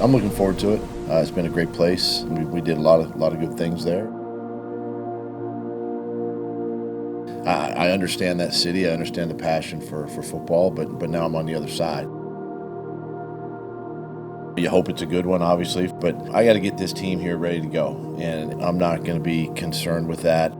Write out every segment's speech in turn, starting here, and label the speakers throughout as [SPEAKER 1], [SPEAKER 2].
[SPEAKER 1] I'm looking forward to it. It's been a great place. We did a lot of good things there. I understand that city. I understand the passion for football, but now I'm on the other side. You hope it's a good one, obviously, but I got to get this team here ready to go, and I'm not going to be concerned with that.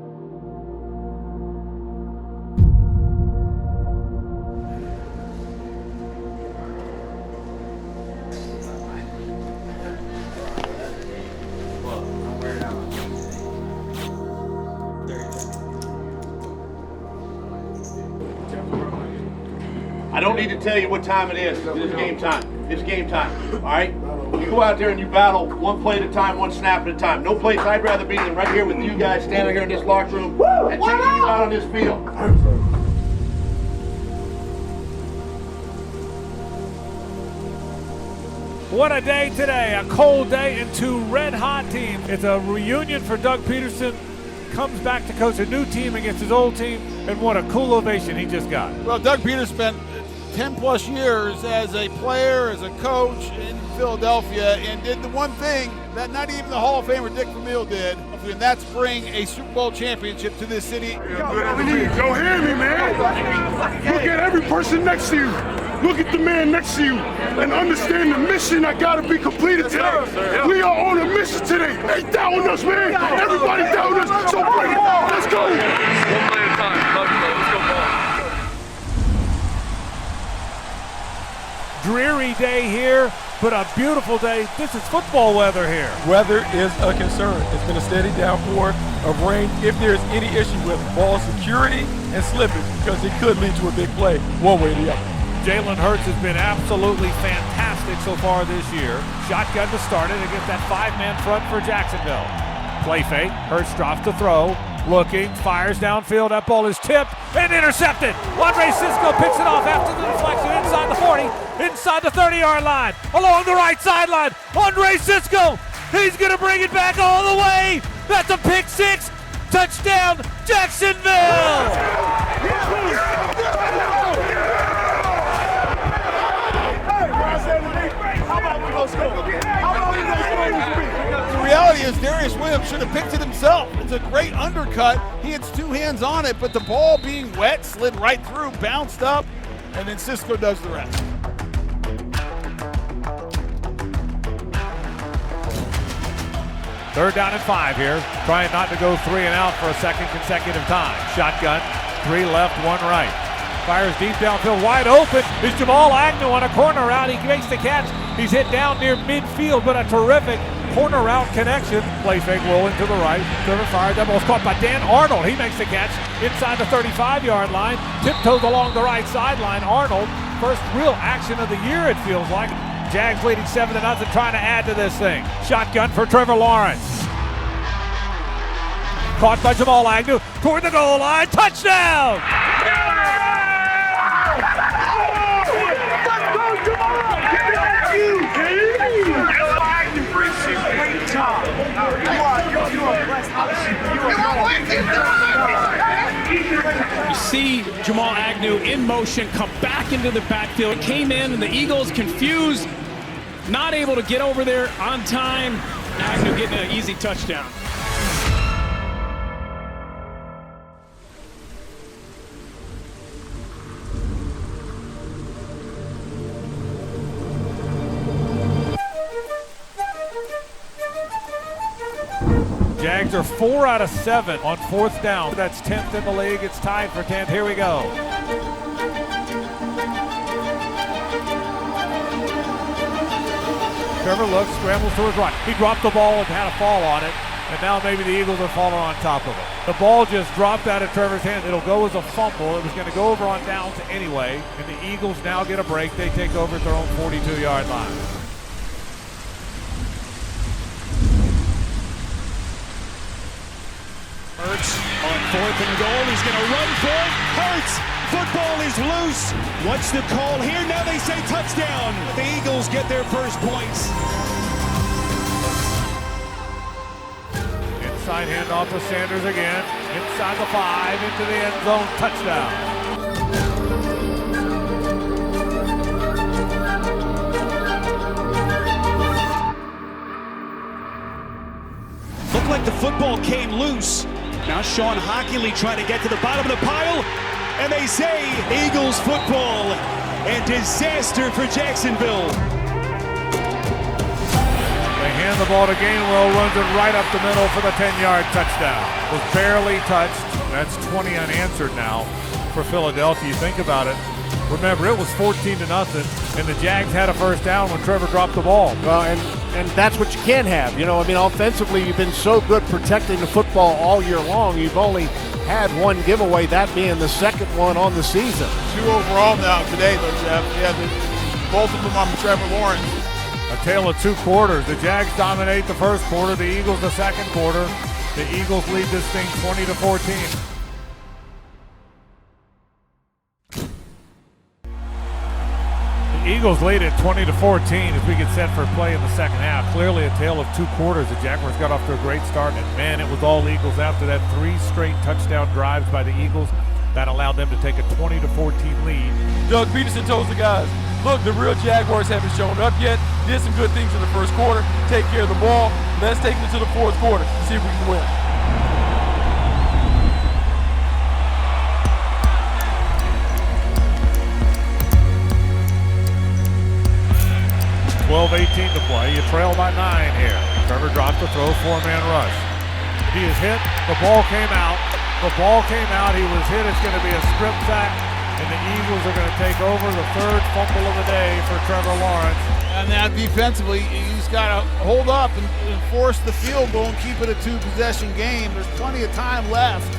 [SPEAKER 2] I don't need to tell you what time it is. It's game time. It's game time. All right? You go out there and you battle one play at a time, one snap at a time. No place I'd rather be than right here with you guys standing here in this locker room and taking you out on this field.
[SPEAKER 3] What a day today, a cold day and two red-hot teams. It's a reunion for Doug Peterson. Comes back to coach a new team against his old team, and what a cool ovation he just got.
[SPEAKER 4] Well, Doug Peterson spent 10-plus years as a player, as a coach in Philadelphia, and did the one thing that not even the Hall of Famer Dick Vermeil did, and that's bring a Super Bowl championship to this city.
[SPEAKER 5] Don't hear me, man. Look at every person next to you. Look at the man next to you and understand the mission that got to be completed today. We are on a mission today. They down us, man. Everybody down us, so bring it. Let's go. One play at a time. Love you, though. Let's go ball.
[SPEAKER 3] Dreary day here, but a beautiful day. This is football weather here.
[SPEAKER 6] Weather is a concern. It's been a steady downpour of rain. If there's any issue with ball security and slippage, because it could lead to a big play one way or the other.
[SPEAKER 3] Jalen Hurts has been absolutely fantastic so far this year. Shotgun to start it against that five-man front for Jacksonville. Play fake. Hurts drops to throw. Looking, fires downfield. That ball is tipped and intercepted. Andre Cisco picks it off after the deflection inside the 40, inside the 30-yard line, along the right sideline. Andre Cisco, he's going to bring it back all the way. That's a pick six. Touchdown, Jacksonville.
[SPEAKER 4] The reality is Darius Williams should have picked it himself. It's a great undercut. He had two hands on it, but the ball being wet slid right through, bounced up, and then Cisco does the rest.
[SPEAKER 3] Third down and 5 here. Trying not to go 3 and out for a second consecutive time. Shotgun, 3 left, 1 right. Fires deep downfield, wide open. Is Jamal Agnew on a corner route. He makes the catch. He's hit down near midfield, but a terrific corner route connection. Play fake rolling to the right. Trevor fired. That ball's caught by Dan Arnold. He makes the catch inside the 35-yard line. Tiptoes along the right sideline. Arnold, first real action of the year, it feels like. Jags leading 7-0, trying to add to this thing. Shotgun for Trevor Lawrence. Caught by Jamal Agnew toward the goal line. Touchdown!
[SPEAKER 7] You see Jamal Agnew in motion, come back into the backfield, came in, and the Eagles confused, not able to get over there on time. Agnew getting an easy touchdown.
[SPEAKER 3] Jags are 4 out of 7 on 4th down. That's 10th in the league. It's tied for 10th. Here we go. Trevor looks, scrambles to his right. He dropped the ball and had a fall on it, and now maybe the Eagles are falling on top of it. The ball just dropped out of Trevor's hand. It'll go as a fumble. It was going to go over on downs anyway, and the Eagles now get a break. They take over at their own 42-yard line.
[SPEAKER 7] Hurts on 4th and goal. He's going to run for it. Hurts. Football is loose. What's the call here? Now they say touchdown. The Eagles get their first points.
[SPEAKER 3] Inside handoff to Sanders again. Inside the 5, into the end zone. Touchdown.
[SPEAKER 8] the football came loose. Now Sean Hockley trying to get to the bottom of the pile, and they say Eagles football and disaster for Jacksonville.
[SPEAKER 3] They hand the ball to Gainwell, runs it right up the middle for the 10-yard touchdown. Was barely touched. That's 20 unanswered now for Philadelphia. You think about it. Remember, it was 14-0, and the Jags had a first down when Trevor dropped the ball.
[SPEAKER 9] Well, and that's what you can have. You know, I mean, offensively, you've been so good protecting the football all year long. You've only had one giveaway, that being the second one on the season.
[SPEAKER 4] 2 overall now today, though, Jeff. Both of them on Trevor Lawrence.
[SPEAKER 3] A tale of 2 quarters. The Jags dominate the first quarter, the Eagles the second quarter. The Eagles lead this thing 20-14. Eagles lead at 20-14 as we get set for play in the second half. Clearly a tale of 2 quarters. The Jaguars got off to a great start, and man, it was all Eagles after that. 3 straight touchdown drives by the Eagles that allowed them to take a 20-14 lead.
[SPEAKER 6] Doug Peterson told the guys, look, the real Jaguars haven't shown up yet. Did some good things in the first quarter. Take care of the ball. Let's take it to the fourth quarter and see if we can win.
[SPEAKER 3] 12-18 to play. You trail by 9 here. Trevor dropped the throw, 4-man rush. He is hit. The ball came out. The ball came out. He was hit. It's going to be a strip sack, and the Eagles are going to take over the 3rd fumble of the day for Trevor Lawrence.
[SPEAKER 4] And now defensively, he's got to hold up and force the field goal and keep it a 2-possession game. There's plenty of time left.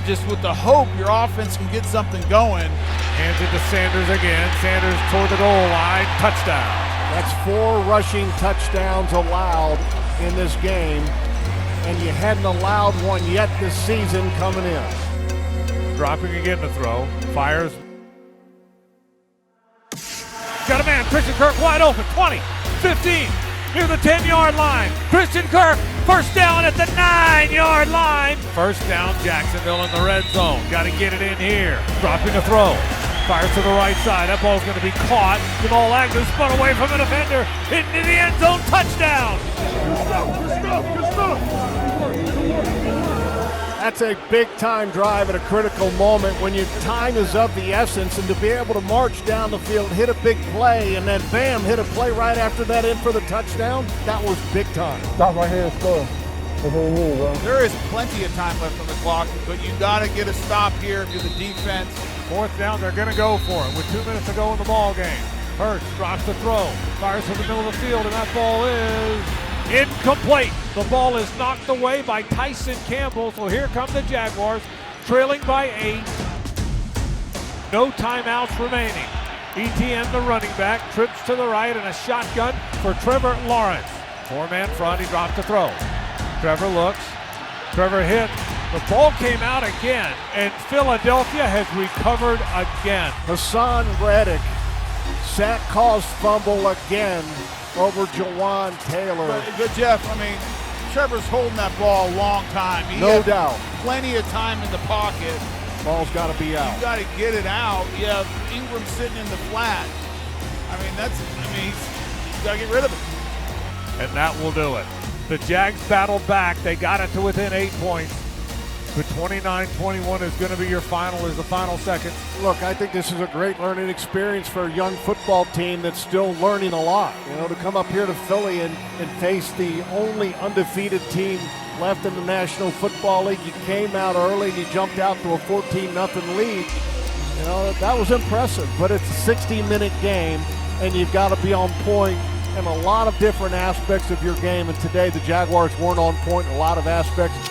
[SPEAKER 4] Just with the hope your offense can get something going.
[SPEAKER 3] Hands it to Sanders again. Sanders toward the goal line. Touchdown.
[SPEAKER 9] That's 4 rushing touchdowns allowed in this game, and you hadn't allowed one yet this season coming in.
[SPEAKER 3] Dropping again to throw. Fires. Got a man. Christian Kirk wide open. 20, 15, near the 10-yard line. Christian Kirk, first down at the 9-yard line. First down, Jacksonville in the red zone. Got to get it in here. Dropping to throw. Fires to the right side. That ball's going to be caught. Jamal Agnew spun away from a defender. Into the end zone. Touchdown.
[SPEAKER 5] Good stuff.
[SPEAKER 9] That's a big-time drive at a critical moment when your time is of the essence, and to be able to march down the field, hit a big play, and then bam, hit a play right after that in for the touchdown, that was big time.
[SPEAKER 5] Stop right here and score. That's what we need, bro.
[SPEAKER 4] There is plenty of time left on the clock, but you got to get a stop here to the defense.
[SPEAKER 3] 4th down, they're going to go for it with 2 minutes to go in the ball game. Hurts drops the throw, fires to the middle of the field, and that ball is incomplete. The ball is knocked away by Tyson Campbell, so here come the Jaguars, trailing by 8. No timeouts remaining. ETN, the running back, trips to the right and a shotgun for Trevor Lawrence. 4-man front, he dropped the throw. Trevor looks, Trevor hit. The ball came out again, and Philadelphia has recovered again.
[SPEAKER 9] Hassan Reddick, sack caused fumble again over Jawan Taylor.
[SPEAKER 4] But Jeff, I mean, Trevor's holding that ball a long time.
[SPEAKER 9] No doubt.
[SPEAKER 4] Plenty of time in the pocket.
[SPEAKER 9] Ball's got to be out.
[SPEAKER 4] You got to get it out. You have Ingram sitting in the flat. He's got to get rid of it.
[SPEAKER 3] And that will do it. The Jags battled back. They got it to within 8 points. But 29-21 is going to be your final, is the final second.
[SPEAKER 9] Look, I think this is a great learning experience for a young football team that's still learning a lot. You know, to come up here to Philly and face the only undefeated team left in the National Football League. You came out early and you jumped out to a 14-0 lead. You know, that was impressive, but it's a 60-minute game, and you've got to be on point in a lot of different aspects of your game. And today the Jaguars weren't on point in a lot of aspects.